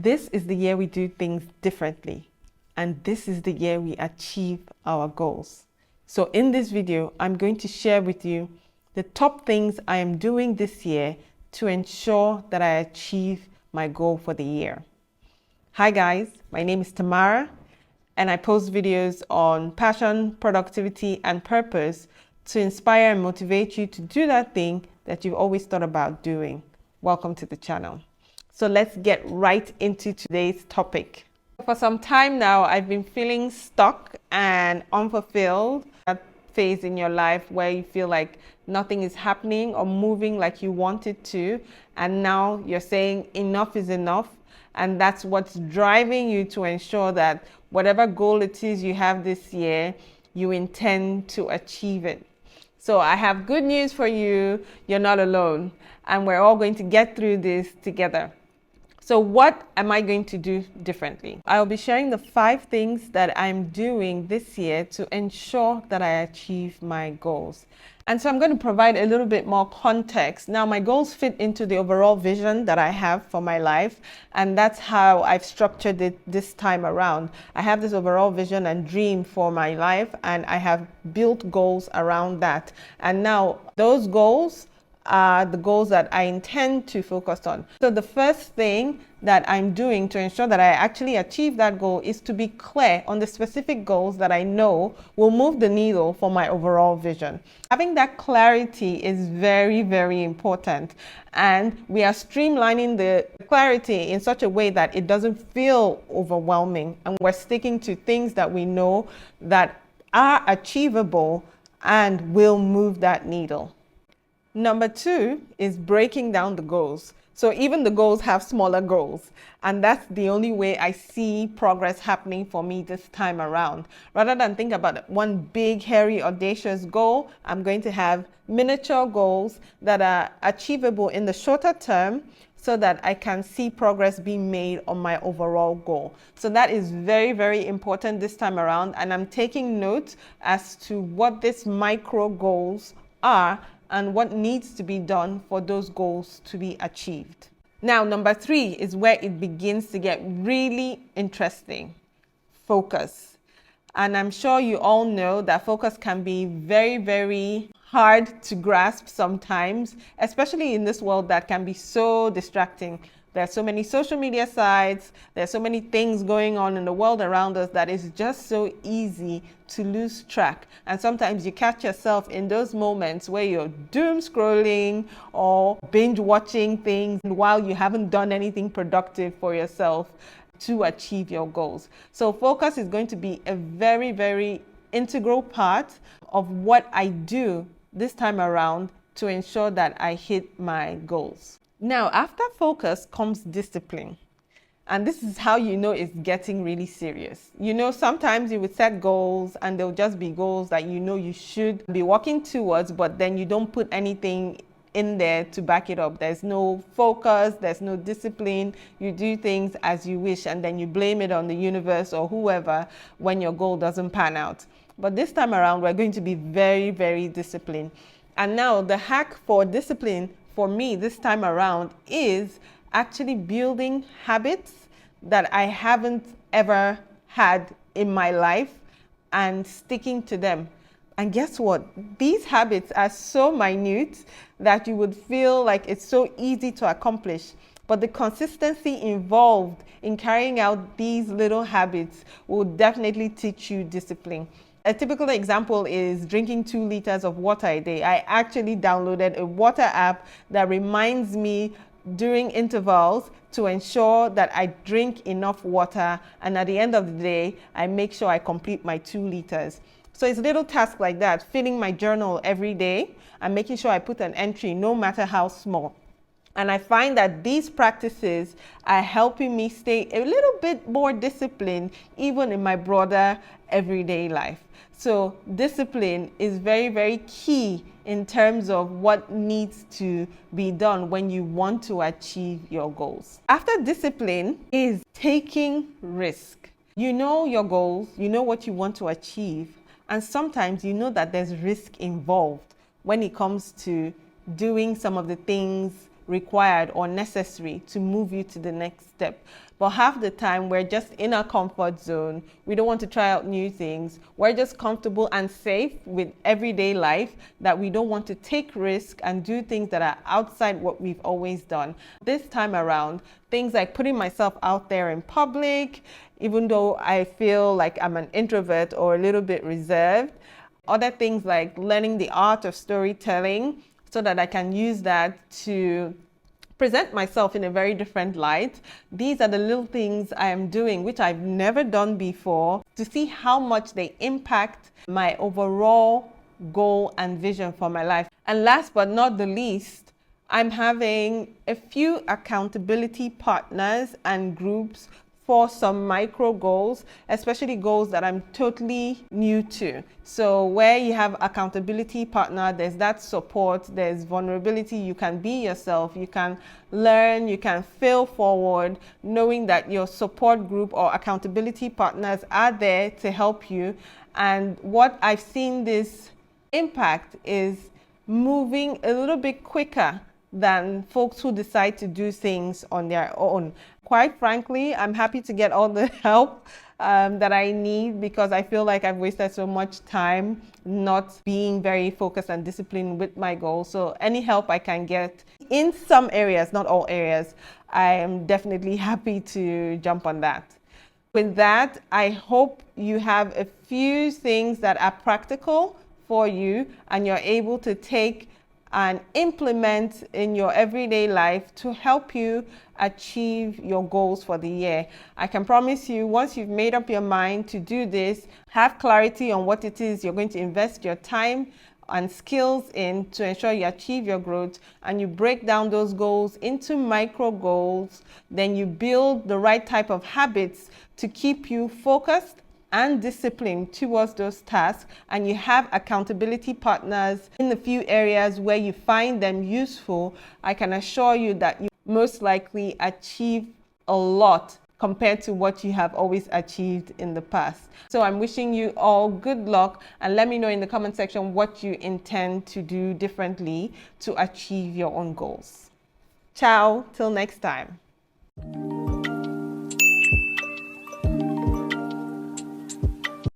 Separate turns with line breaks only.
This is the year we do things differently, and this is the year we achieve our goals. So in this video, I'm going to share with you the top things I am doing this year to ensure that I achieve my goal for the year. Hi guys, my name is Tamara, and I post videos on passion, productivity, and purpose to inspire and motivate you to do that thing that you've always thought about doing. Welcome to the channel. So let's get right into today's topic. For some time now, I've been feeling stuck and unfulfilled. That phase in your life where you feel like nothing is happening or moving like you want it to, and now you're saying enough is enough, and that's what's driving you to ensure that whatever goal it is you have this year, you intend to achieve it. So I have good news for you. You're not alone, and we're all going to get through this together. So what am I going to do differently? I'll be sharing the 5 things that I'm doing this year to ensure that I achieve my goals. And so I'm going to provide a little bit more context. Now, my goals fit into the overall vision that I have for my life, and that's how I've structured it this time around. I have this overall vision and dream for my life, and I have built goals around that. And now those goals are the goals that I intend to focus on. So the first thing that I'm doing to ensure that I actually achieve that goal is to be clear on the specific goals that I know will move the needle for my overall vision. Having that clarity is very, very important. And we are streamlining the clarity in such a way that it doesn't feel overwhelming. And we're sticking to things that we know that are achievable and will move that needle. Number 2 is breaking down the goals. So even the goals have smaller goals, and that's the only way I see progress happening for me this time around. Rather than think about one big, hairy, audacious goal, I'm going to have miniature goals that are achievable in the shorter term so that I can see progress being made on my overall goal. So that is very, very important this time around, and I'm taking note as to what these micro goals are and what needs to be done for those goals to be achieved. Now, number 3 is where it begins to get really interesting. Focus. And I'm sure you all know that focus can be very, very hard to grasp sometimes, especially in this world that can be so distracting. There are so many social media sites, there are so many things going on in the world around us that it's just so easy to lose track. And sometimes you catch yourself in those moments where you're doom scrolling or binge watching things while you haven't done anything productive for yourself to achieve your goals. So focus is going to be a very, very integral part of what I do this time around to ensure that I hit my goals. Now, after focus comes discipline. And this is how you know it's getting really serious. You know, sometimes you would set goals and they'll just be goals that you know you should be working towards, but then you don't put anything in there to back it up. There's no focus, there's no discipline. You do things as you wish, and then you blame it on the universe or whoever when your goal doesn't pan out. But this time around, we're going to be very, very disciplined. And now the hack for discipline for me this time around is actually building habits that I haven't ever had in my life and sticking to them. And guess what? These habits are so minute that you would feel like it's so easy to accomplish. But the consistency involved in carrying out these little habits will definitely teach you discipline. A typical example is drinking 2 liters of water a day. I actually downloaded a water app that reminds me during intervals to ensure that I drink enough water, and at the end of the day, I make sure I complete my 2 liters. So it's a little task like that, filling my journal every day and making sure I put an entry no matter how small. And I find that these practices are helping me stay a little bit more disciplined even in my broader everyday life. So discipline is very, very key in terms of what needs to be done when you want to achieve your goals. After discipline is taking risk. You know your goals, you know what you want to achieve, and sometimes you know that there's risk involved when it comes to doing some of the things required or necessary to move you to the next step. But half the time we're just in our comfort zone. We don't want to try out new things. We're just comfortable and safe with everyday life that we don't want to take risks and do things that are outside what we've always done. This time around, things like putting myself out there in public, even though I feel like I'm an introvert or a little bit reserved. Other things like learning the art of storytelling so that I can use that to present myself in a very different light. These are the little things I am doing, which I've never done before, to see how much they impact my overall goal and vision for my life. And last but not the least, I'm having a few accountability partners and groups for some micro goals, especially goals that I'm totally new to. So where you have accountability partner, there's that support, there's vulnerability, you can be yourself, you can learn, you can fail forward, knowing that your support group or accountability partners are there to help you. And what I've seen this impact is moving a little bit quicker than folks who decide to do things on their own. Quite frankly, I'm happy to get all the help that I need, because I feel like I've wasted so much time not being very focused and disciplined with my goals. So any help I can get in some areas, not all areas, I am definitely happy to jump on that. With that, I hope you have a few things that are practical for you and you're able to take and implement in your everyday life to help you achieve your goals for the year. I can promise you, once you've made up your mind to do this, have clarity on what it is you're going to invest your time and skills in to ensure you achieve your growth, and you break down those goals into micro goals, then you build the right type of habits to keep you focused and discipline towards those tasks, and you have accountability partners in the few areas where you find them useful, I can assure you that you most likely achieve a lot compared to what you have always achieved in the past. So I'm wishing you all good luck, and let me know in the comment section what you intend to do differently to achieve your own goals. Ciao, till next time.